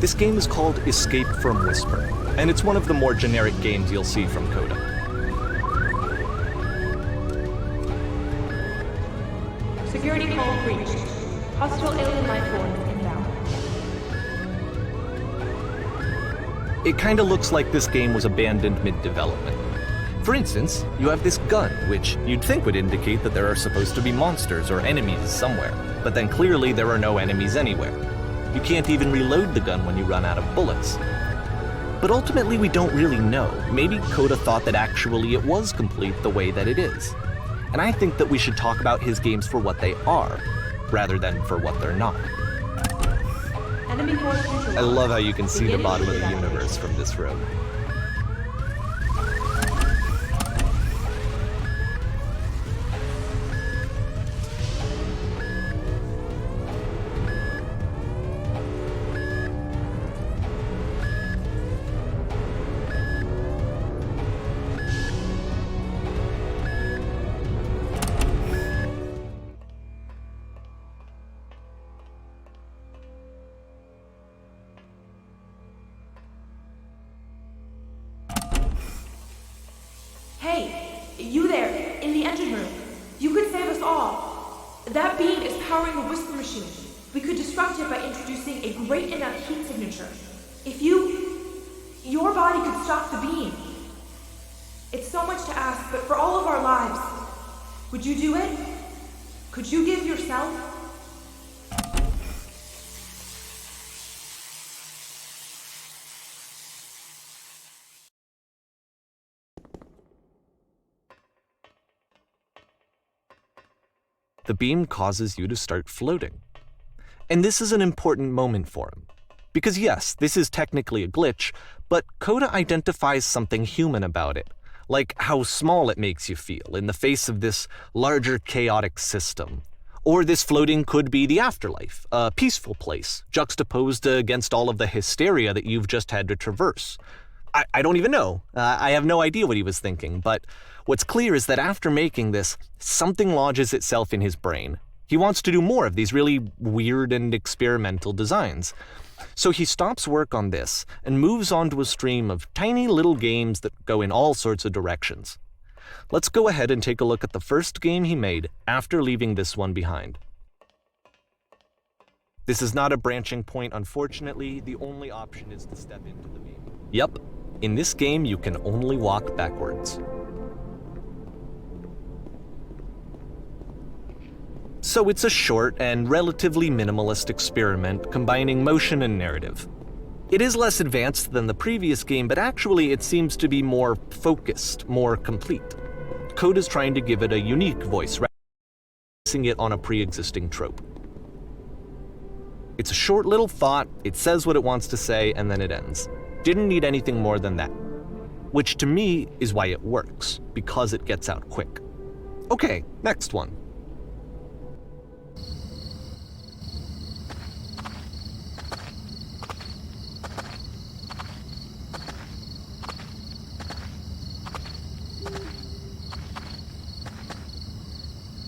This game is called Escape from Whisper, and it's one of the more generic games you'll see from Coda. Security call breached. Hostile alien life forms inbound. It kinda looks like this game was abandoned mid-development. For instance, you have this gun, which you'd think would indicate that there are supposed to be monsters or enemies somewhere, but then clearly there are no enemies anywhere. You can't even reload the gun when you run out of bullets. But ultimately we don't really know. Maybe Coda thought that actually it was complete the way that it is. And I think that we should talk about his games for what they are, rather than for what they're not. Enemy force neutralized. I love how you can see the bottom of the universe from this room. Hey, you there, in the engine room. You could save us all. That beam is powering the Whisper machine. We could disrupt it by introducing a great enough heat signature. If your body could stop the beam. It's so much to ask, but for all of our lives, would you do it? Could you give yourself? The beam causes you to start floating. And this is an important moment for him. Because yes, this is technically a glitch, but Coda identifies something human about it, like how small it makes you feel in the face of this larger chaotic system. Or this floating could be the afterlife, a peaceful place, juxtaposed against all of the hysteria that you've just had to traverse. I don't even know. I have no idea what he was thinking, but what's clear is that after making this, something lodges itself in his brain. He wants to do more of these really weird and experimental designs. So he stops work on this and moves on to a stream of tiny little games that go in all sorts of directions. Let's go ahead and take a look at the first game he made after leaving this one behind. This is not a branching point, unfortunately. The only option is to step into the beam. Yep, in this game you can only walk backwards. So it's a short and relatively minimalist experiment combining motion and narrative. It is less advanced than the previous game, but actually it seems to be more focused, more complete. Coda's trying to give it a unique voice rather than basing it on a pre-existing trope. It's a short little thought, it says what it wants to say, and then it ends. Didn't need anything more than that. Which to me is why it works, because it gets out quick. Okay, next one.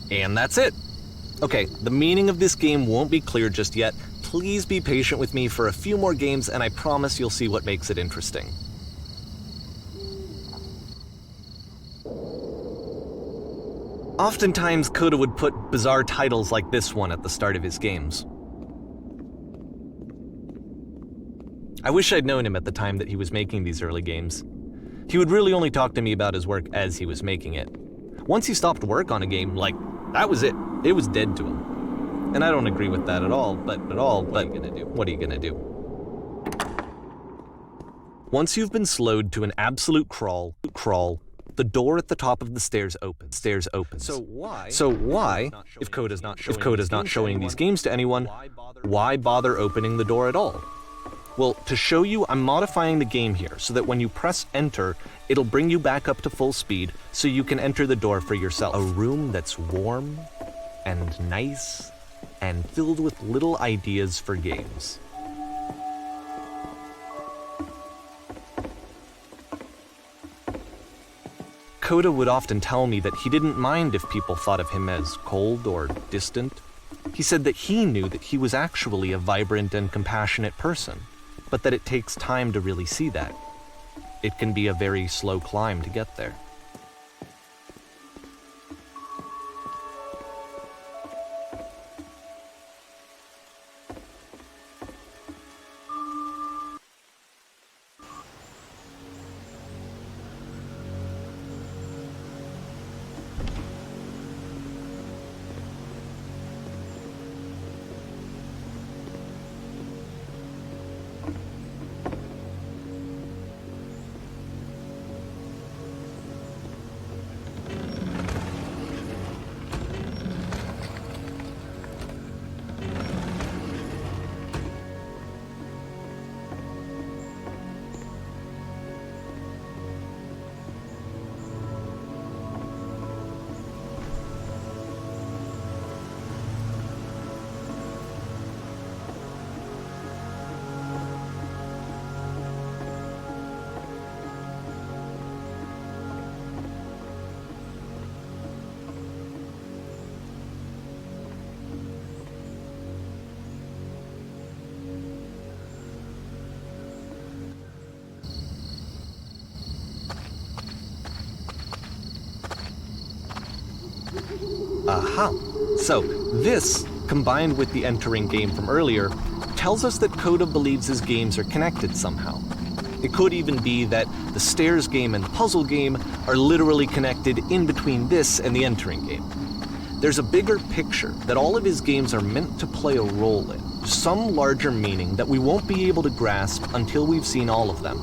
And that's it. Okay, the meaning of this game won't be clear just yet. Please be patient with me for a few more games, and I promise you'll see what makes it interesting. Oftentimes, Coda would put bizarre titles like this one at the start of his games. I wish I'd known him at the time that he was making these early games. He would really only talk to me about his work as he was making it. Once he stopped work on a game, that was it. It was dead to him. And I don't agree with that at all, but what are you gonna do? Once you've been slowed to an absolute crawl, the door at the top of the stairs opens. So why, if Coda's not showing these games to anyone, why bother opening the door at all? Well, to show you, I'm modifying the game here so that when you press enter, it'll bring you back up to full speed so you can enter the door for yourself. A room that's warm and nice and filled with little ideas for games. Coda would often tell me that he didn't mind if people thought of him as cold or distant. He said that he knew that he was actually a vibrant and compassionate person. but that it takes time to really see that. It can be a very slow climb to get there. Aha! So, this, combined with the entering game from earlier, tells us that Coda believes his games are connected somehow. It could even be that the stairs game and the puzzle game are literally connected in between this and the entering game. There's a bigger picture that all of his games are meant to play a role in, some larger meaning that we won't be able to grasp until we've seen all of them.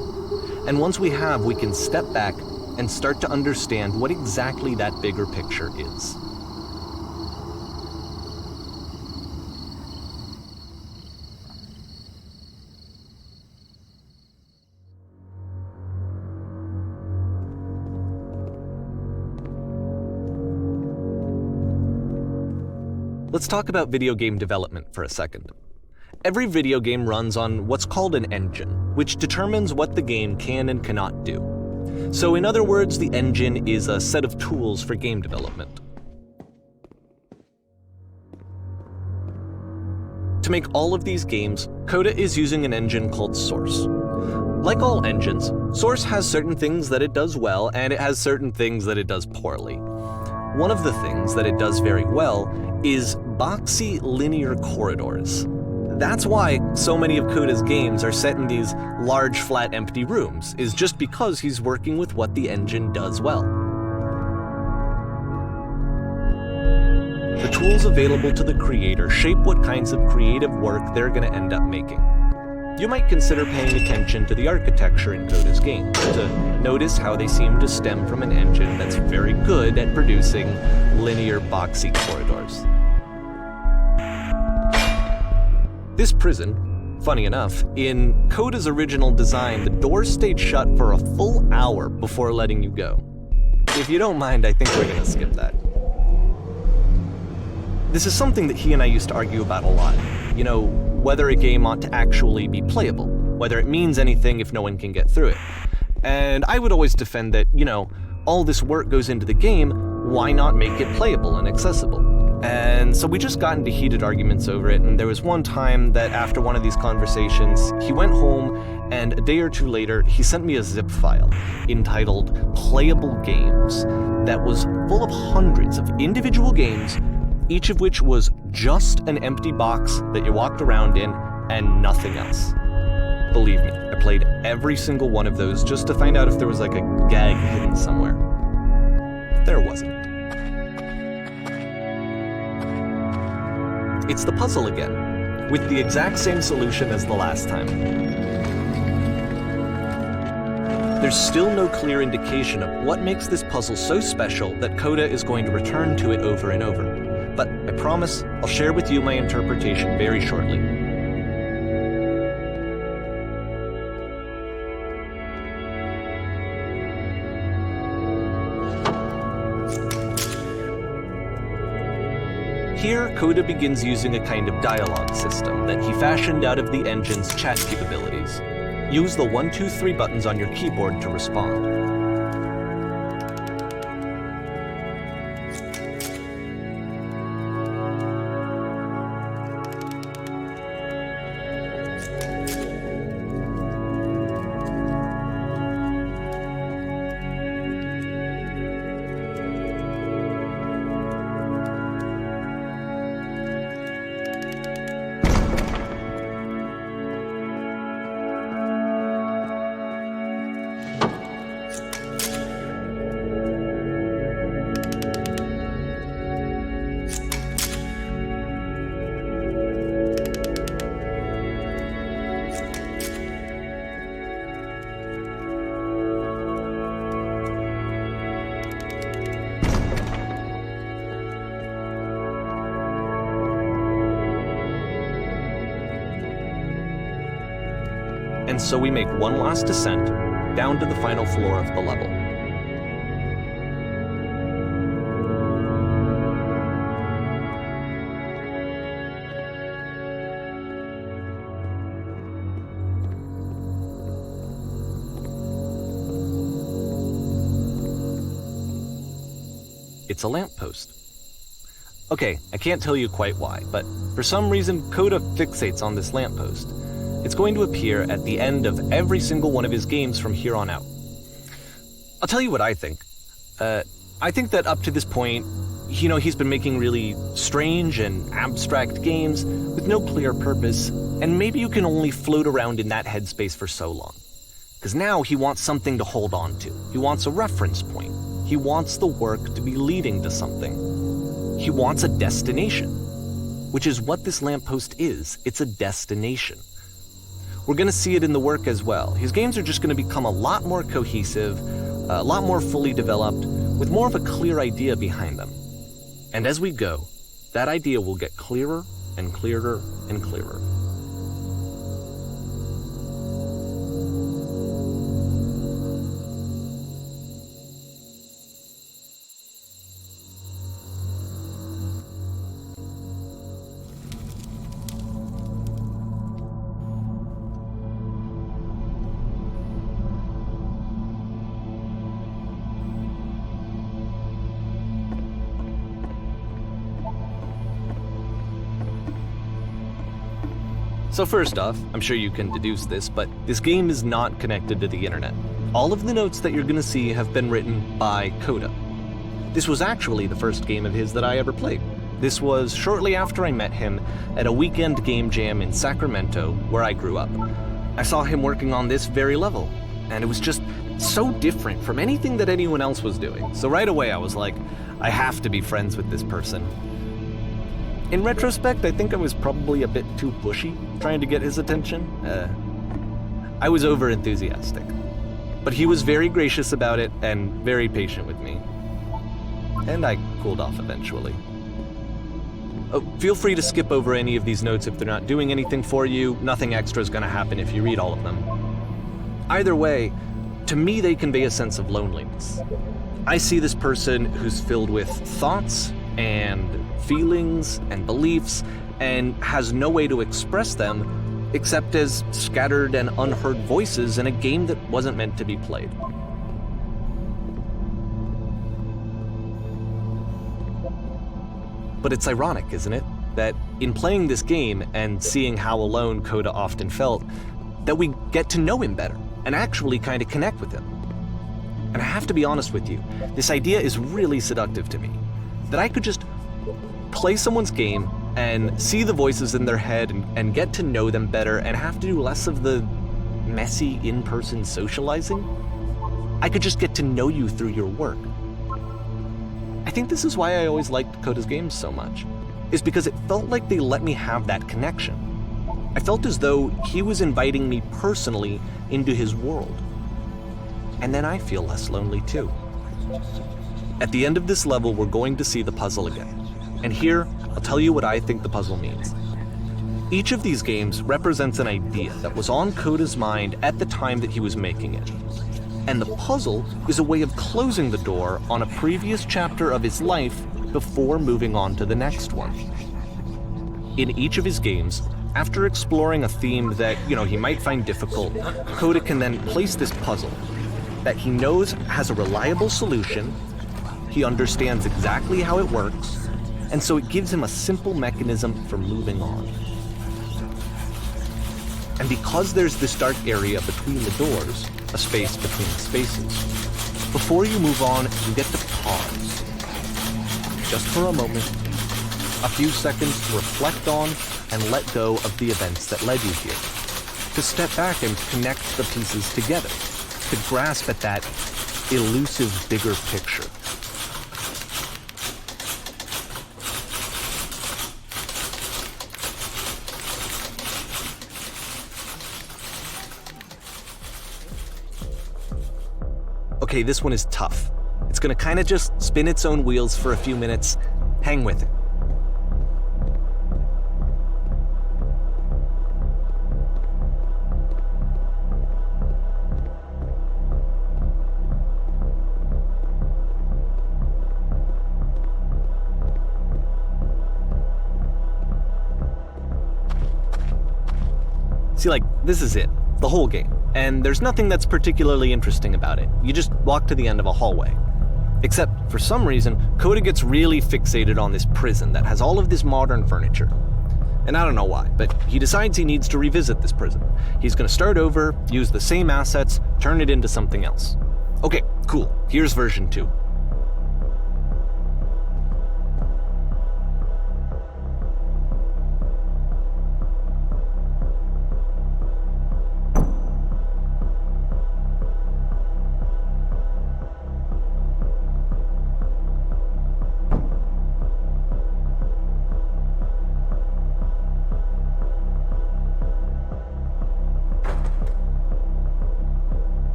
And once we have, we can step back and start to understand what exactly that bigger picture is. Let's talk about video game development for a second. Every video game runs on what's called an engine, which determines what the game can and cannot do. So in other words, the engine is a set of tools for game development. To make all of these games, Coda is using an engine called Source. Like all engines, Source has certain things that it does well, and it has certain things that it does poorly. One of the things that it does very well is boxy linear corridors. That's why so many of Coda's games are set in these large, flat, empty rooms, is just because he's working with what the engine does well. The tools available to the creator shape what kinds of creative work they're going to end up making. You might consider paying attention to the architecture in Coda's games, to notice how they seem to stem from an engine that's very good at producing linear, boxy corridors. This prison, funny enough, in Coda's original design, the doors stayed shut for a full hour before letting you go. If you don't mind, I think we're gonna skip that. This is something that he and I used to argue about a lot. You know, whether a game ought to actually be playable, whether it means anything if no one can get through it. And I would always defend that, all this work goes into the game, why not make it playable and accessible? And so we just got into heated arguments over it, and there was one time that after one of these conversations, he went home, and a day or two later, he sent me a zip file entitled Playable Games that was full of hundreds of individual games, each of which was just an empty box that you walked around in and nothing else. Believe me, I played every single one of those just to find out if there was like a gag hidden somewhere. There wasn't. It's the puzzle again, with the exact same solution as the last time. There's still no clear indication of what makes this puzzle so special that Coda is going to return to it over and over. But I promise I'll share with you my interpretation very shortly. Here, Coda begins using a kind of dialogue system that he fashioned out of the engine's chat capabilities. Use the 1, 2, 3 buttons on your keyboard to respond. and so we make one last descent down to the final floor of the level. It's a lamppost. Okay, I can't tell you quite why, but for some reason Coda fixates on this lamppost. It's going to appear at the end of every single one of his games from here on out. I'll tell you what I think. I think that up to this point, he's been making really strange and abstract games with no clear purpose, and maybe you can only float around in that headspace for so long. Because now he wants something to hold on to. He wants a reference point. He wants the work to be leading to something. He wants a destination, which is what this lamppost is. It's a destination. We're going to see it in the work as well. His games are just going to become a lot more cohesive, a lot more fully developed, with more of a clear idea behind them. And as we go, that idea will get clearer and clearer and clearer. So first off, I'm sure you can deduce this, but this game is not connected to the internet. All of the notes that you're going to see have been written by Coda. This was actually the first game of his that I ever played. This was shortly after I met him at a weekend game jam in Sacramento, where I grew up. I saw him working on this very level, and it was just so different from anything that anyone else was doing. So right away I was like, I have to be friends with this person. In retrospect, I think I was probably a bit too pushy trying to get his attention. I was over-enthusiastic. But he was very gracious about it and very patient with me. And I cooled off eventually. Feel free to skip over any of these notes if they're not doing anything for you. Nothing extra is going to happen if you read all of them. Either way, to me they convey a sense of loneliness. I see this person who's filled with thoughts and feelings and beliefs and has no way to express them except as scattered and unheard voices in a game that wasn't meant to be played. But it's ironic, isn't it, that in playing this game and seeing how alone Coda often felt, that we get to know him better and actually kind of connect with him. And I have to be honest with you, this idea is really seductive to me, that I could just play someone's game and see the voices in their head and get to know them better and have to do less of the messy in-person socializing. I could just get to know you through your work. I think this is why I always liked Coda's games so much, is because it felt like they let me have that connection. I felt as though he was inviting me personally into his world. And then I feel less lonely too. At the end of this level, we're going to see the puzzle again. And here, I'll tell you what I think the puzzle means. Each of these games represents an idea that was on Coda's mind at the time that he was making it. And the puzzle is a way of closing the door on a previous chapter of his life before moving on to the next one. In each of his games, after exploring a theme that, he might find difficult, Coda can then place this puzzle that he knows has a reliable solution, he understands exactly how it works, and so it gives him a simple mechanism for moving on. And because there's this dark area between the doors, a space between the spaces, before you move on, you get to pause. Just for a moment, a few seconds to reflect on and let go of the events that led you here. To step back and connect the pieces together, to grasp at that elusive bigger picture. Okay, this one is tough. It's gonna kind of just spin its own wheels for a few minutes. Hang with it. See, like, this is it, the whole game, and there's nothing that's particularly interesting about it. You just walk to the end of a hallway. Except, for some reason, Coda gets really fixated on this prison that has all of this modern furniture. And I don't know why, but he decides he needs to revisit this prison. He's gonna start over, use the same assets, turn it into something else. Okay, cool, here's version 2.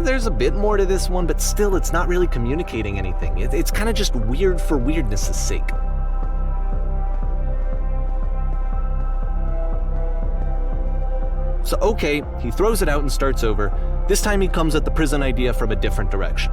There's a bit more to this one, but still it's not really communicating anything. It's kind of just weird for weirdness' sake. So okay, he throws it out and starts over. This time he comes at the prison idea from a different direction.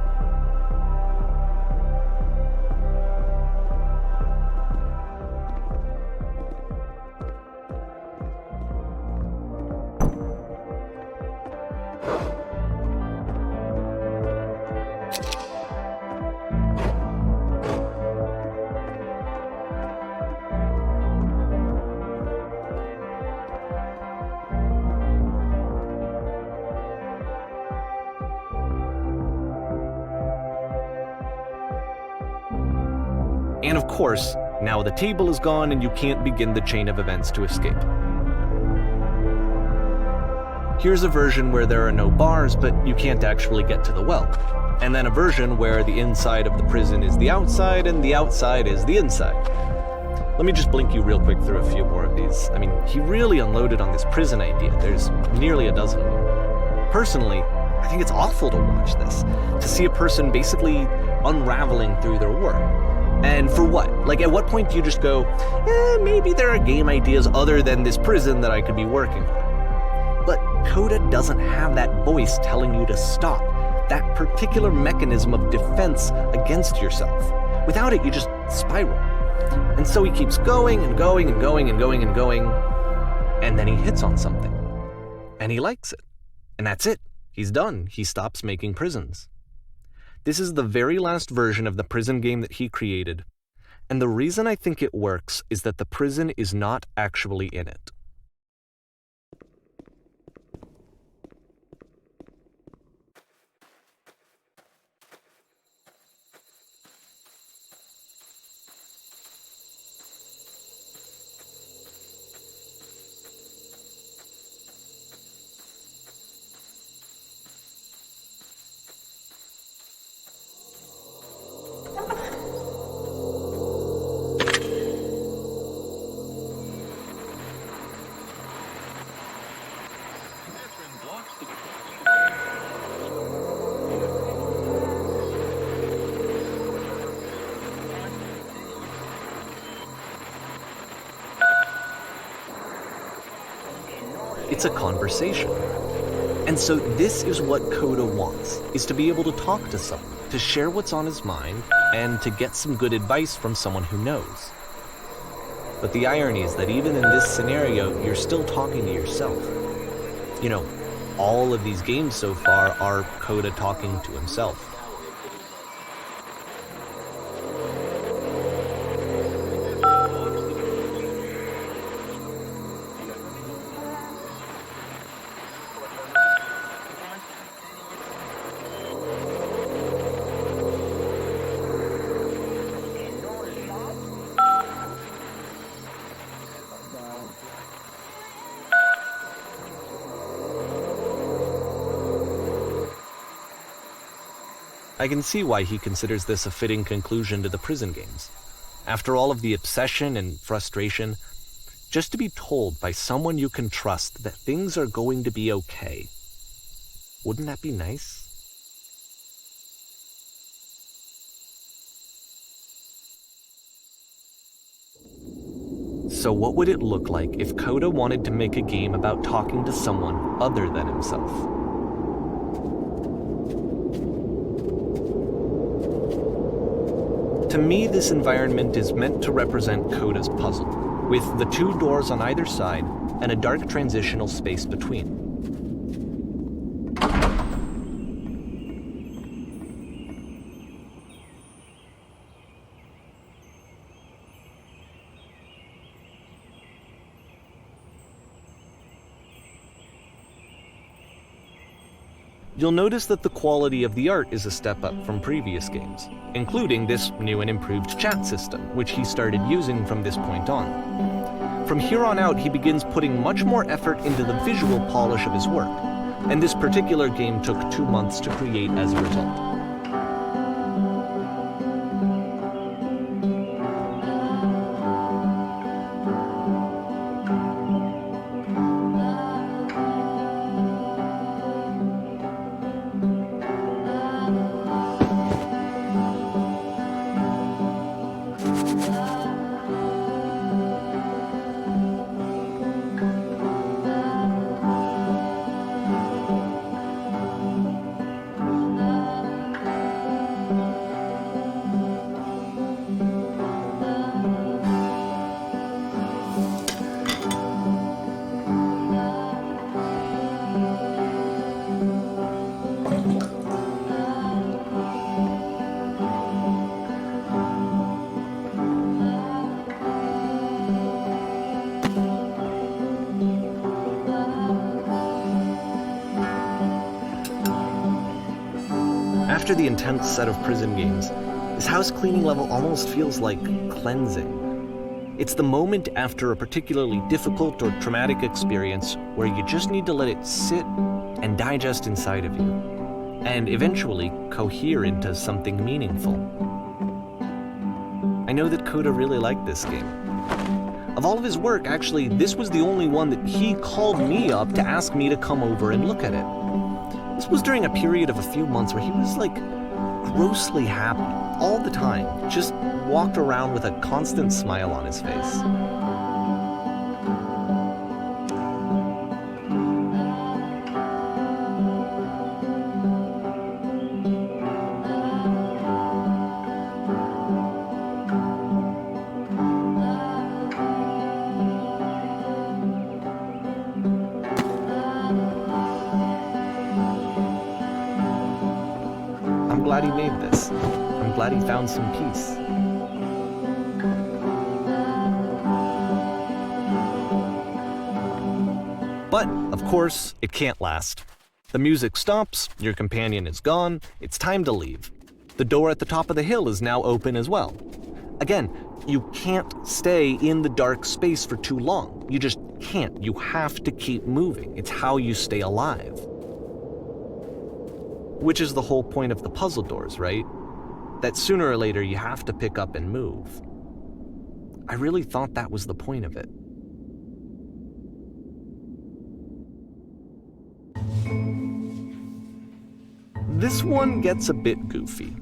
And of course, now the table is gone and you can't begin the chain of events to escape. Here's a version where there are no bars, but you can't actually get to the well. And then a version where the inside of the prison is the outside and the outside is the inside. Let me just blink you real quick through a few more of these. I mean, he really unloaded on this prison idea. There's nearly a dozen of them. Personally, I think it's awful to watch this, to see a person basically unraveling through their work. And for what? Like, at what point do you just go, maybe there are game ideas other than this prison that I could be working on? But Coda doesn't have that voice telling you to stop, that particular mechanism of defense against yourself. Without it, you just spiral. And so he keeps going and going and going and going and going, and then he hits on something. And he likes it. And that's it. He's done. He stops making prisons. This is the very last version of the prison game that he created, and the reason I think it works is that the prison is not actually in it. It's a conversation. And so this is what Coda wants, is to be able to talk to someone, to share what's on his mind, and to get some good advice from someone who knows. But the irony is that even in this scenario, you're still talking to yourself. You know, all of these games so far are Coda talking to himself. I can see why he considers this a fitting conclusion to the prison games. After all of the obsession and frustration, just to be told by someone you can trust that things are going to be okay. Wouldn't that be nice? So what would it look like if Coda wanted to make a game about talking to someone other than himself? To me, this environment is meant to represent Coda's puzzle, with the 2 doors on either side and a dark transitional space between. You'll notice that the quality of the art is a step up from previous games, including this new and improved chat system, which he started using from this point on. From here on out, he begins putting much more effort into the visual polish of his work, and this particular game took 2 months to create as a result. After the intense set of prison games, this house cleaning level almost feels like cleansing. It's the moment after a particularly difficult or traumatic experience where you just need to let it sit and digest inside of you, and eventually cohere into something meaningful. I know that Coda really liked this game. Of all of his work, actually, this was the only one that he called me up to ask me to come over and look at it. This was during a period of a few months where he was like grossly happy all the time, just walked around with a constant smile on his face. I'm glad he made this. I'm glad he found some peace. But, of course, it can't last. The music stops, your companion is gone, it's time to leave. The door at the top of the hill is now open as well. Again, you can't stay in the dark space for too long. You just can't. You have to keep moving. It's how you stay alive. Which is the whole point of the puzzle doors, right? That sooner or later you have to pick up and move. I really thought that was the point of it. This one gets a bit goofy.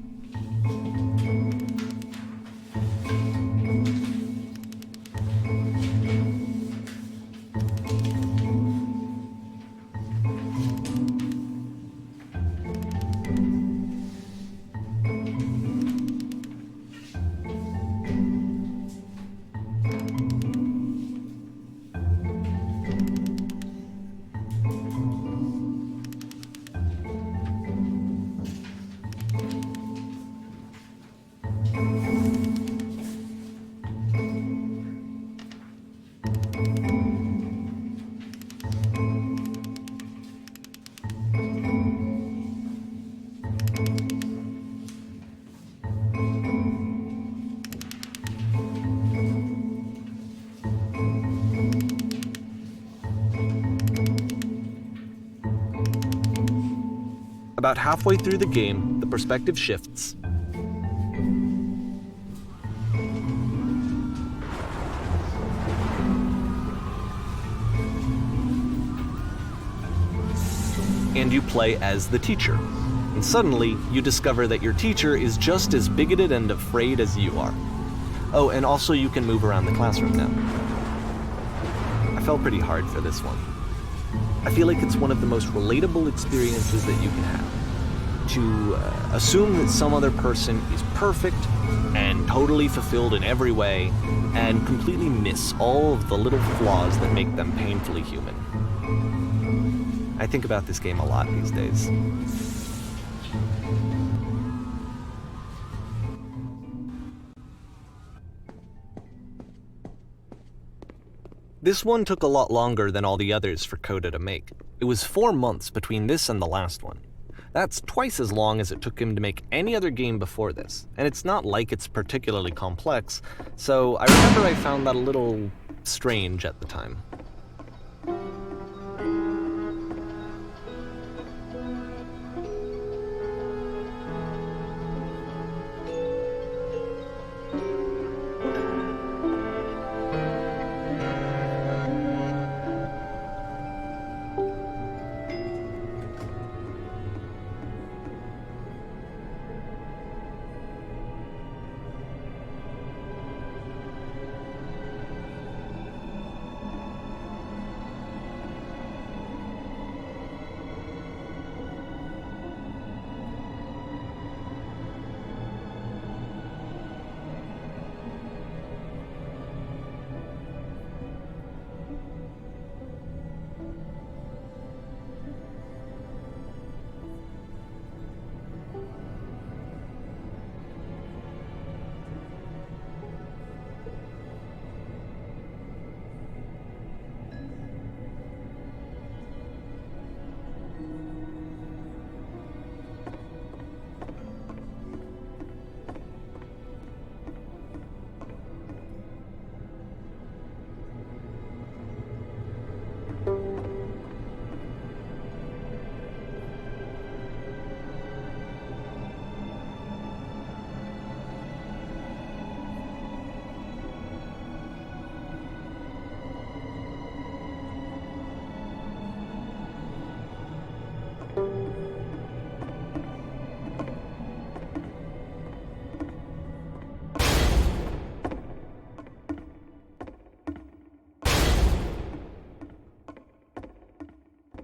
About halfway through the game, the perspective shifts. And you play as the teacher. And suddenly, you discover that your teacher is just as bigoted and afraid as you are. Oh, and also you can move around the classroom now. I felt pretty hard for this one. I feel like it's one of the most relatable experiences that you can have. to assume that some other person is perfect and totally fulfilled in every way, and completely miss all of the little flaws that make them painfully human. I think about this game a lot these days. This one took a lot longer than all the others for Coda to make. It was 4 months between this and the last one. That's twice as long as it took him to make any other game before this, and it's not like it's particularly complex, so I remember I found that a little strange at the time.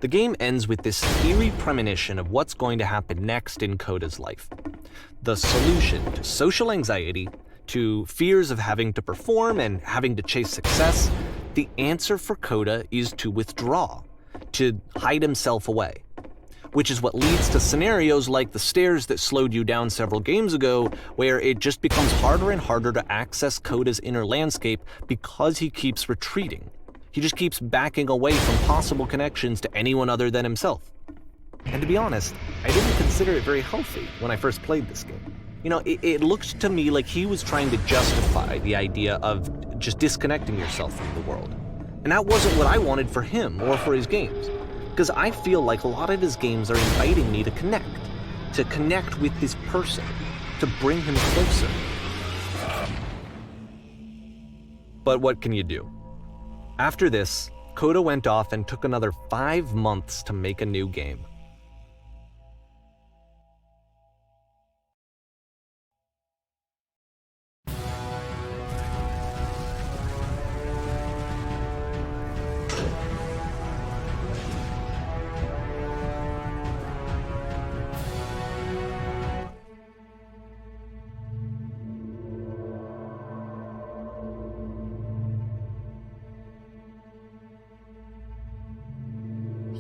The game ends with this eerie premonition of what's going to happen next in Coda's life. The solution to social anxiety, to fears of having to perform and having to chase success, the answer for Coda is to withdraw, to hide himself away. Which is what leads to scenarios like the stairs that slowed you down several games ago, where it just becomes harder and harder to access Coda's inner landscape because he keeps retreating. He just keeps backing away from possible connections to anyone other than himself. And to be honest, I didn't consider it very healthy when I first played this game. You know, it looked to me like he was trying to justify the idea of just disconnecting yourself from the world. And that wasn't what I wanted for him or for his games. Because I feel like a lot of his games are inviting me to connect with this person, to bring him closer. But what can you do? After this, Coda went off and took another 5 months to make a new game.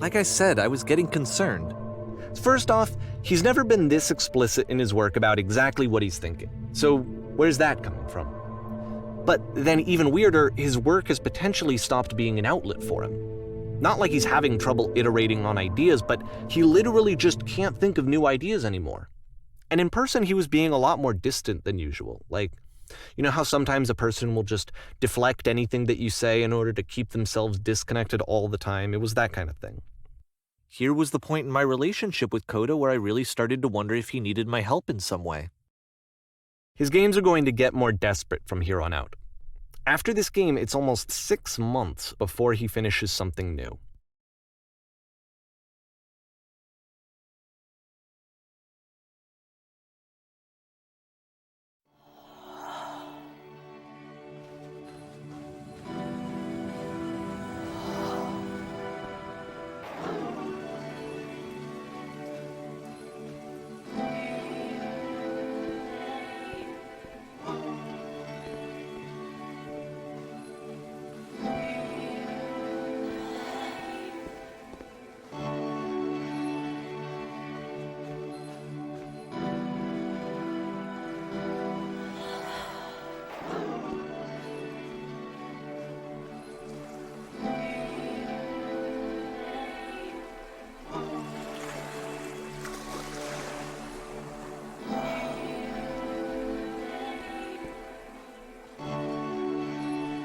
Like I said, I was getting concerned. First off, he's never been this explicit in his work about exactly what he's thinking. So where's that coming from? But then even weirder, his work has potentially stopped being an outlet for him. Not like he's having trouble iterating on ideas, but he literally just can't think of new ideas anymore. And in person, he was being a lot more distant than usual. Like, you know how sometimes a person will just deflect anything that you say in order to keep themselves disconnected all the time? It was that kind of thing. Here was the point in my relationship with Coda where I really started to wonder if he needed my help in some way. His games are going to get more desperate from here on out. After this game, it's almost 6 months before he finishes something new.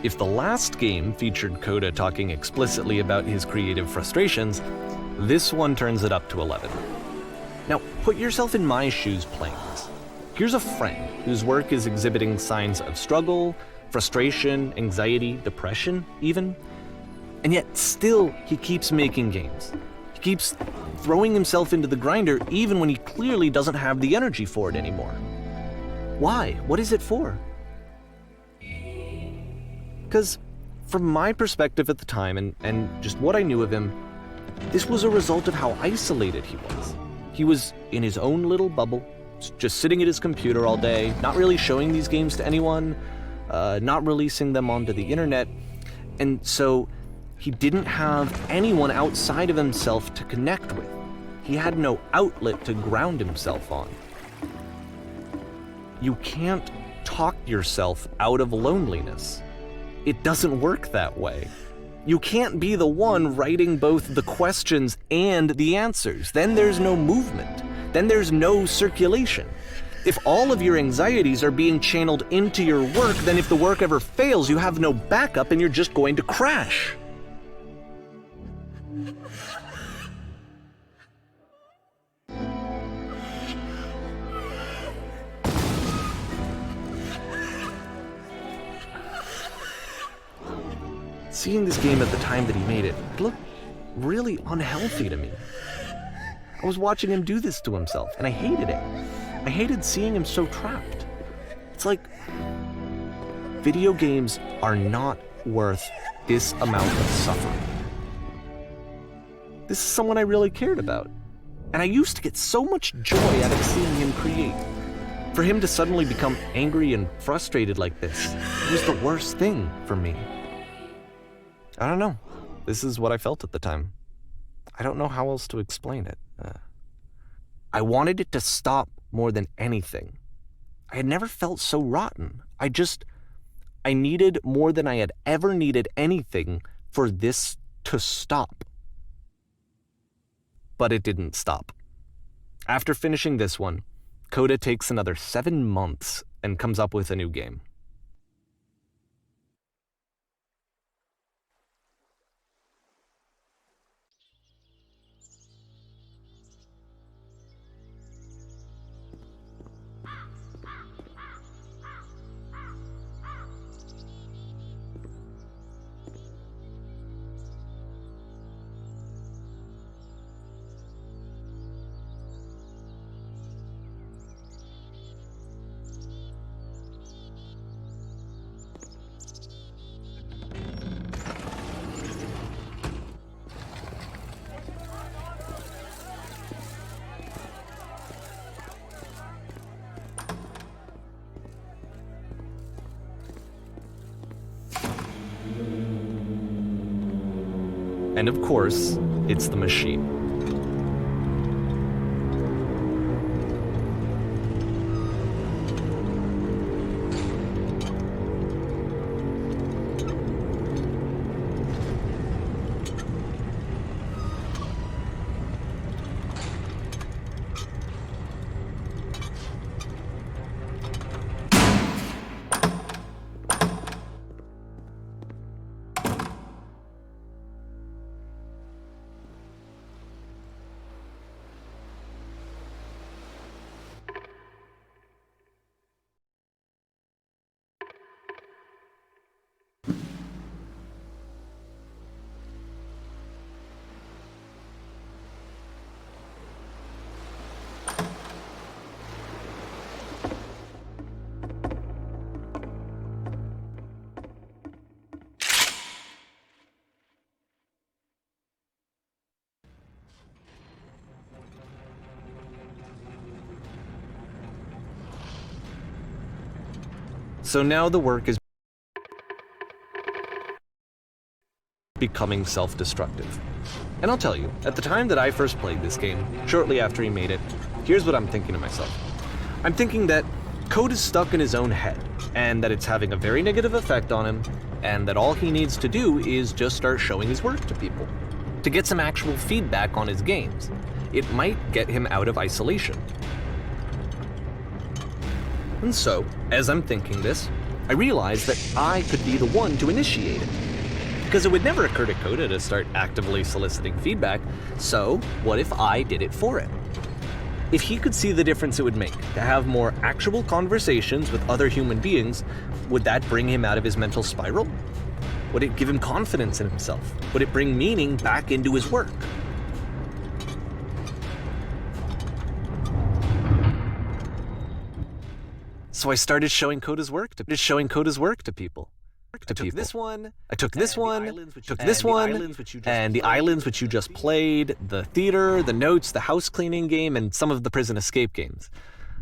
If the last game featured Coda talking explicitly about his creative frustrations, this one turns it up to 11. Now, put yourself in my shoes playing this. Here's a friend whose work is exhibiting signs of struggle, frustration, anxiety, depression, even. And yet, still, he keeps making games. He keeps throwing himself into the grinder even when he clearly doesn't have the energy for it anymore. Why? What is it for? Because from my perspective at the time, and just what I knew of him, this was a result of how isolated he was. He was in his own little bubble, just sitting at his computer all day, not really showing these games to anyone, not releasing them onto the internet, and so he didn't have anyone outside of himself to connect with. He had no outlet to ground himself on. You can't talk yourself out of loneliness. It doesn't work that way. You can't be the one writing both the questions and the answers. Then there's no movement. Then there's no circulation. If all of your anxieties are being channeled into your work, then if the work ever fails, you have no backup and you're just going to crash. Seeing this game at the time that he made it looked really unhealthy to me. I was watching him do this to himself, and I hated it. I hated seeing him so trapped. It's like, video games are not worth this amount of suffering. This is someone I really cared about, and I used to get so much joy out of seeing him create. For him to suddenly become angry and frustrated like this, it was the worst thing for me. I don't know. This is what I felt at the time. I don't know how else to explain it. I wanted it to stop more than anything. I had never felt so rotten. I needed more than I had ever needed anything for this to stop. But it didn't stop. After finishing this one, Coda takes another 7 months and comes up with a new game. And of course, it's the machine. So now the work is becoming self-destructive. And I'll tell you, at the time that I first played this game, shortly after he made it, here's what I'm thinking to myself. I'm thinking that Code is stuck in his own head, and that it's having a very negative effect on him, and that all he needs to do is just start showing his work to people, to get some actual feedback on his games. It might get him out of isolation. And so, as I'm thinking this, I realized that I could be the one to initiate it. Because it would never occur to Coda to start actively soliciting feedback, so what if I did it for him? If he could see the difference it would make to have more actual conversations with other human beings, would that bring him out of his mental spiral? Would it give him confidence in himself? Would it bring meaning back into his work? So I started showing Coda's work to people. I took this one, took this one, and the islands which you just played, the theater, the notes, the house cleaning game, and some of the prison escape games.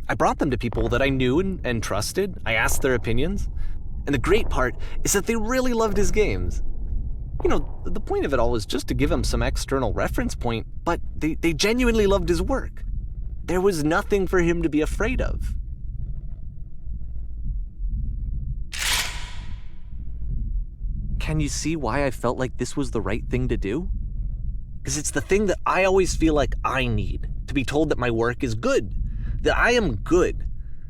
I brought them to people that I knew and trusted. I asked their opinions. And the great part is that they really loved his games. You know, the point of it all was just to give him some external reference point, but they genuinely loved his work. There was nothing for him to be afraid of. Can you see why I felt like this was the right thing to do? Because it's the thing that I always feel like I need, to be told that my work is good, that I am good.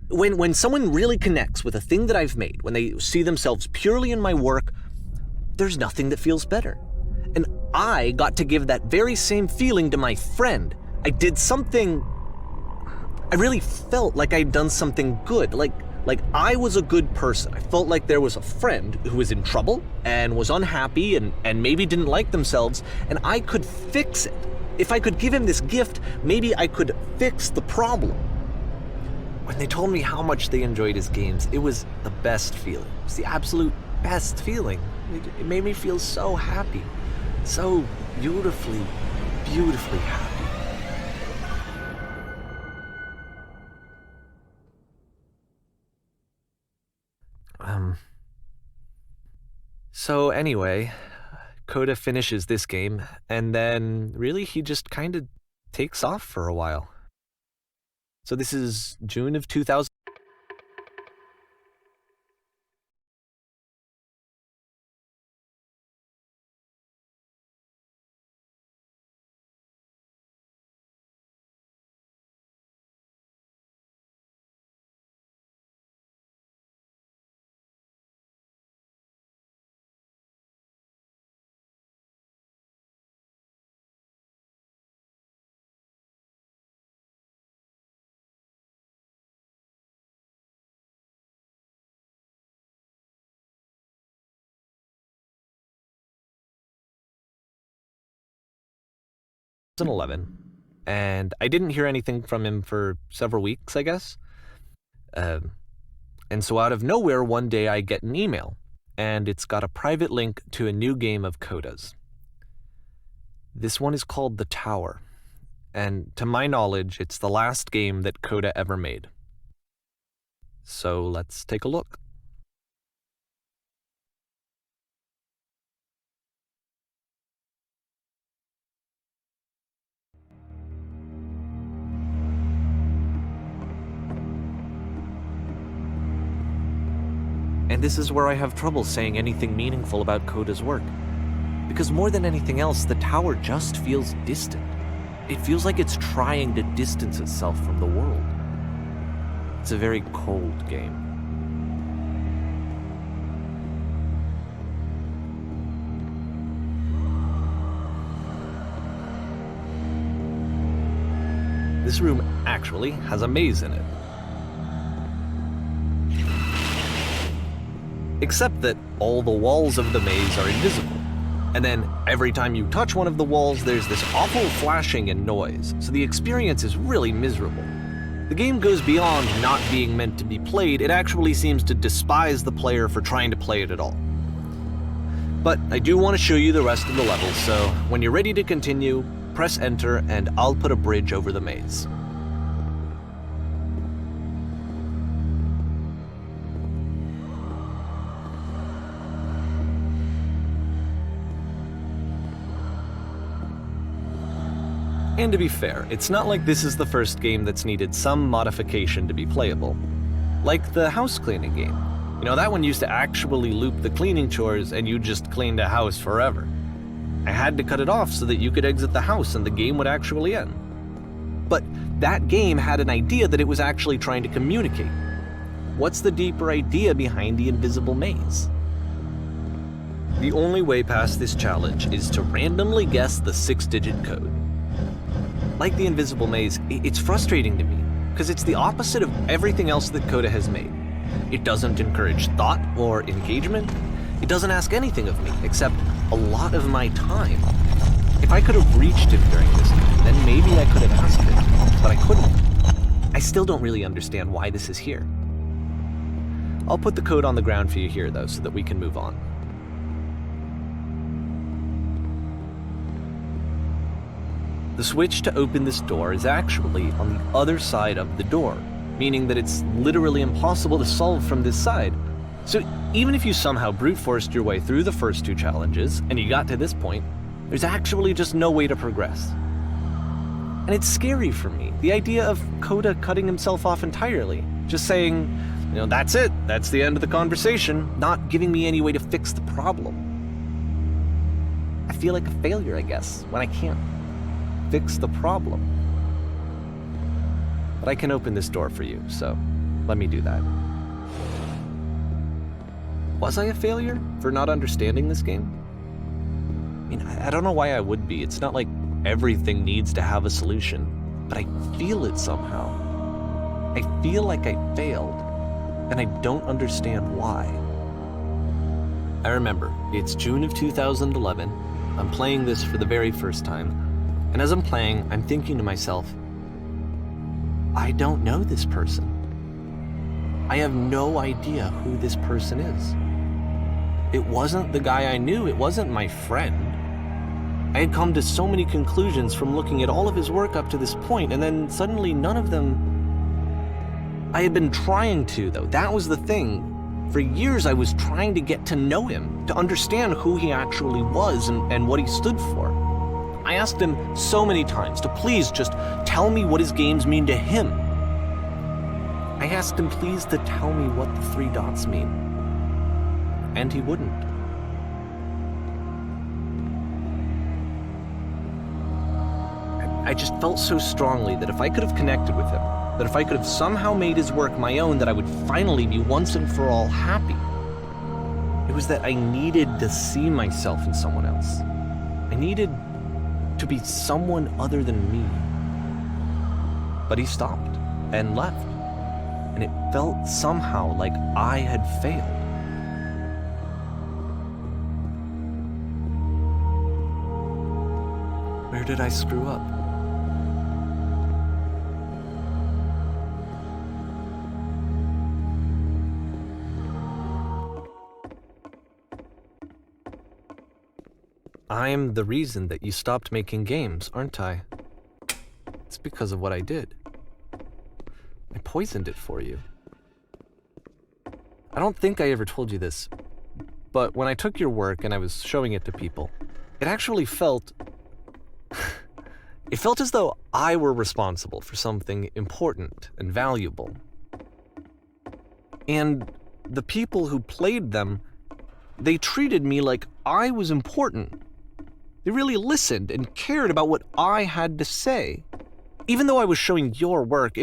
When someone really connects with a thing that I've made, when they see themselves purely in my work, there's nothing that feels better. And I got to give that very same feeling to my friend. I did something, I really felt like I'd done something good, like I was a good person. I felt like there was a friend who was in trouble and was unhappy and maybe didn't like themselves, and I could fix it. If I could give him this gift, maybe I could fix the problem. When they told me how much they enjoyed his games, it was the best feeling. It was the absolute best feeling. It made me feel so happy, so beautifully, beautifully happy. So anyway, Coda finishes this game, and then really he just kind of takes off for a while. So this is June of 2000. And I didn't hear anything from him for several weeks, I guess. And so out of nowhere, one day I get an email, and it's got a private link to a new game of Coda's. This one is called The Tower, and to my knowledge, it's the last game that Coda ever made. So let's take a look. And this is where I have trouble saying anything meaningful about Coda's work. Because more than anything else, the tower just feels distant. It feels like it's trying to distance itself from the world. It's a very cold game. This room actually has a maze in it. Except that all the walls of the maze are invisible. And then every time you touch one of the walls, there's this awful flashing and noise, so the experience is really miserable. The game goes beyond not being meant to be played, it actually seems to despise the player for trying to play it at all. But I do want to show you the rest of the levels, so when you're ready to continue, press enter and I'll put a bridge over the maze. And to be fair, it's not like this is the first game that's needed some modification to be playable. Like the house cleaning game. You know, that one used to actually loop the cleaning chores and you just cleaned a house forever. I had to cut it off so that you could exit the house and the game would actually end. But that game had an idea that it was actually trying to communicate. What's the deeper idea behind the invisible maze? The only way past this challenge is to randomly guess the 6-digit code. Like the invisible maze, it's frustrating to me, because it's the opposite of everything else that Coda has made. It doesn't encourage thought or engagement. It doesn't ask anything of me, except a lot of my time. If I could have reached him during this time, then maybe I could have asked him, but I couldn't. I still don't really understand why this is here. I'll put the code on the ground for you here, though, so that we can move on. The switch to open this door is actually on the other side of the door, meaning that it's literally impossible to solve from this side. So even if you somehow brute forced your way through the first 2 challenges, and you got to this point, there's actually just no way to progress. And it's scary for me, the idea of Coda cutting himself off entirely, just saying, that's it, that's the end of the conversation, not giving me any way to fix the problem. I feel like a failure, I guess, when I can't fix the problem. But I can open this door for you, so let me do that. Was I a failure for not understanding this game? I don't know why I would be. It's not like everything needs to have a solution, but I feel it somehow. I feel like I failed, and I don't understand why. I remember, it's June of 2011. I'm playing this for the very first time, and as I'm playing, I'm thinking to myself, I don't know this person. I have no idea who this person is. It wasn't the guy I knew, it wasn't my friend. I had come to so many conclusions from looking at all of his work up to this point, and then suddenly none of them... I had been trying to, though. That was the thing. For years I was trying to get to know him, to understand who he actually was and what he stood for. I asked him so many times to please just tell me what his games mean to him. I asked him please to tell me what the 3 dots mean. And he wouldn't. I just felt so strongly that if I could have connected with him, that if I could have somehow made his work my own, that I would finally be once and for all happy. It was that I needed to see myself in someone else. I needed to be someone other than me. But he stopped and left, and it felt somehow like I had failed. Where did I screw up? I'm the reason that you stopped making games, aren't I? It's because of what I did. I poisoned it for you. I don't think I ever told you this, but when I took your work and I was showing it to people, it actually felt... it felt as though I were responsible for something important and valuable. And the people who played them, they treated me like I was important. They really listened and cared about what I had to say. Even though I was showing your work,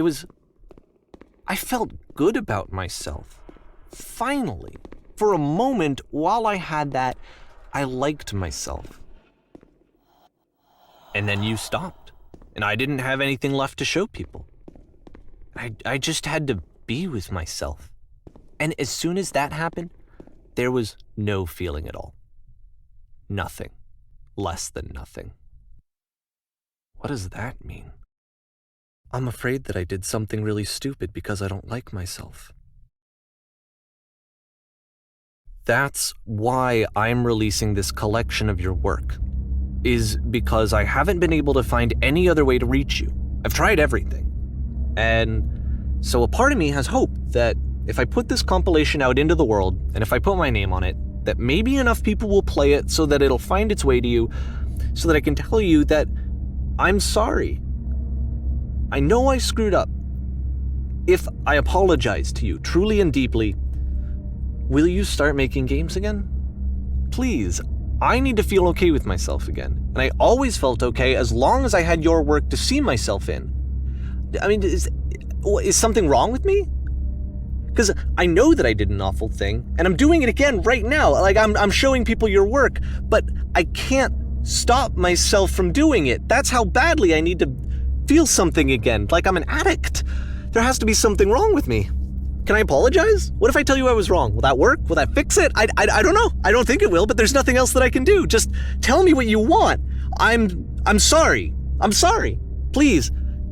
I felt good about myself. Finally. For a moment, while I had that, I liked myself. And then you stopped, and I didn't have anything left to show people. I just had to be with myself. And as soon as that happened, there was no feeling at all. Nothing. Less than nothing. What does that mean? I'm afraid that I did something really stupid because I don't like myself. That's why I'm releasing this collection of your work, is because I haven't been able to find any other way to reach you. I've tried everything. And so a part of me has hope that if I put this compilation out into the world, and if I put my name on it, that maybe enough people will play it so that it'll find its way to you, so that I can tell you that I'm sorry. I know I screwed up. If I apologize to you truly and deeply, will you start making games again? Please, I need to feel okay with myself again. And I always felt okay as long as I had your work to see myself in. I mean, is something wrong with me? Because I know that I did an awful thing, and I'm doing it again right now. Like, I'm showing people your work, but I can't stop myself from doing it. That's how badly I need to feel something again, like I'm an addict. There has to be something wrong with me. Can I apologize? What if I tell you I was wrong? Will that work? Will that fix it? I don't know. I don't think it will, but there's nothing else that I can do. Just tell me what you want. I'm sorry. I'm sorry. Please,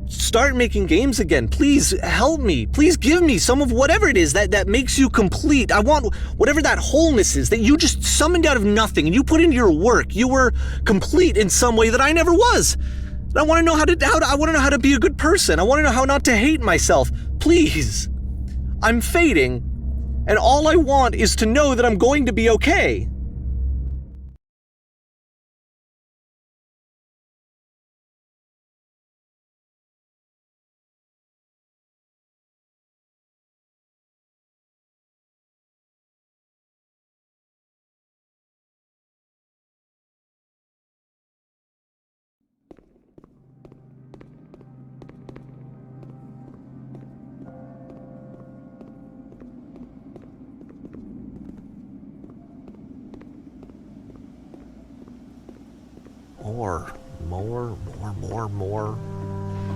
start making games again. Please help me. Please give me some of whatever it is that makes you complete. I want whatever that wholeness is that you just summoned out of nothing and you put into your work. You were complete in some way that I never was. And I want to know how to be a good person. I want to know how not to hate myself. Please. I'm fading, and all I want is to know that I'm going to be okay.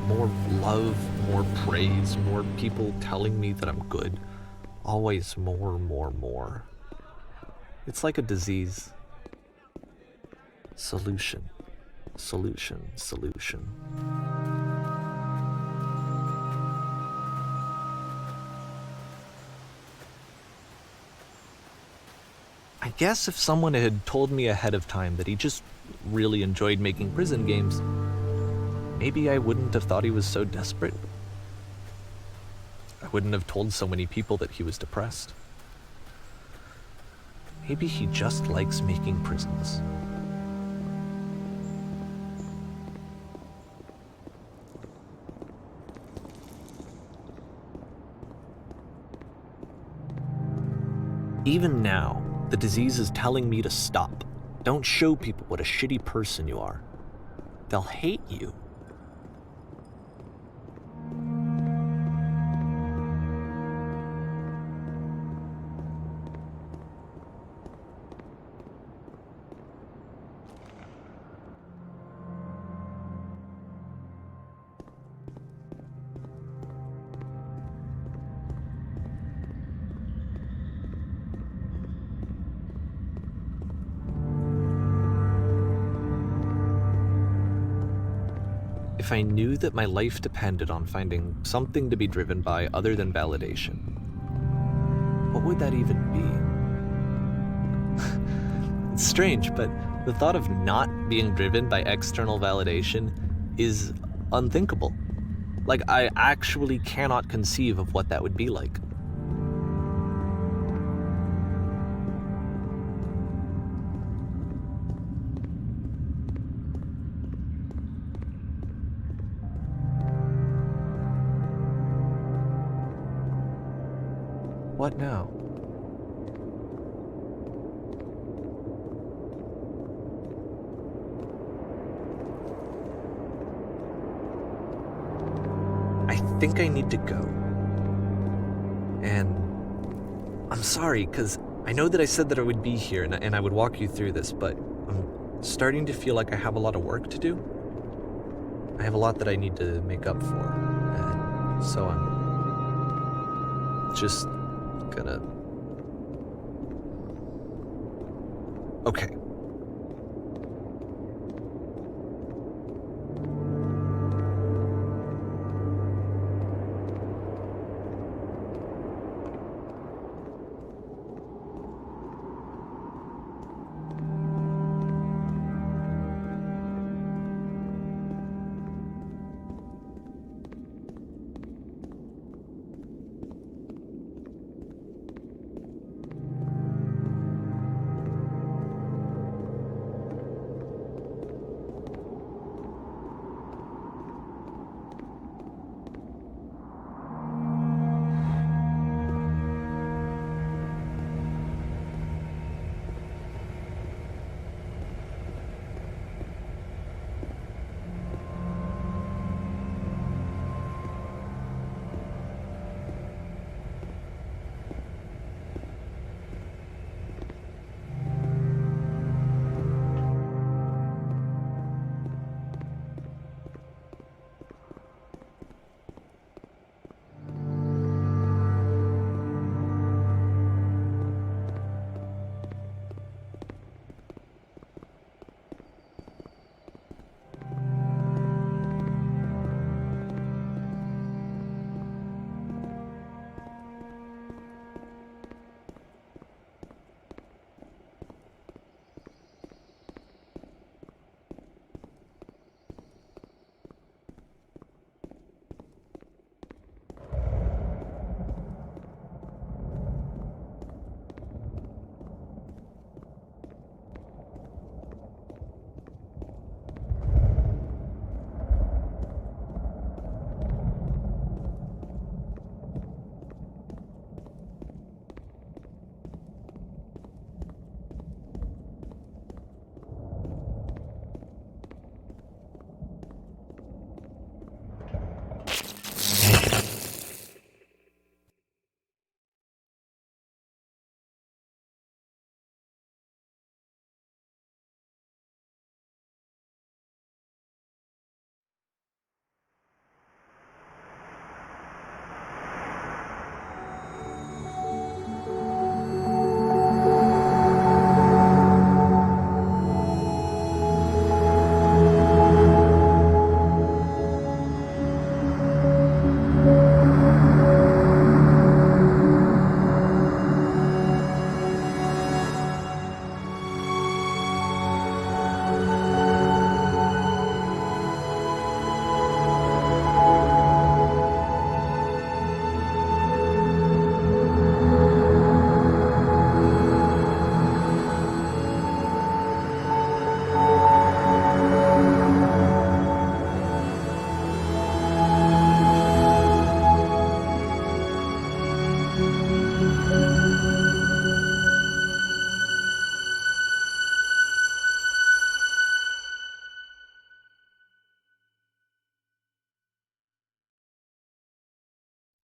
More love, more praise, more people telling me that I'm good. Always more. It's like a disease. Solution. I guess if someone had told me ahead of time that he just really enjoyed making prison games, maybe I wouldn't have thought he was so desperate. I wouldn't have told so many people that he was depressed. Maybe he just likes making prisons. Even now, the disease is telling me to stop. Don't show people what a shitty person you are. They'll hate you. If I knew that my life depended on finding something to be driven by other than validation, what would that even be? It's strange, but the thought of not being driven by external validation is unthinkable. Like, I actually cannot conceive of what that would be like. What now? I think I need to go. And I'm sorry, because I know that I said that I would be here and I would walk you through this, but I'm starting to feel like I have a lot of work to do. I have a lot that I need to make up for, and so I'm just gonna... Okay.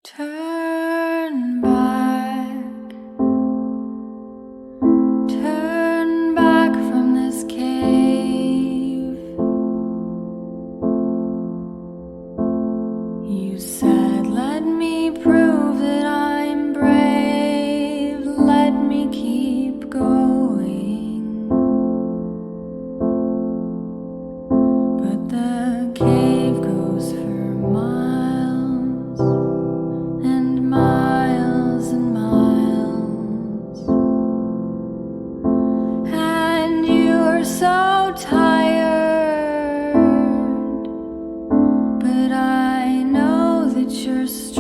Turn back, turn back from this cave. You said, let me prove that I'm brave, let me keep going. But the cave goes for miles and miles and miles, and you're so tired, but I know that you're strong.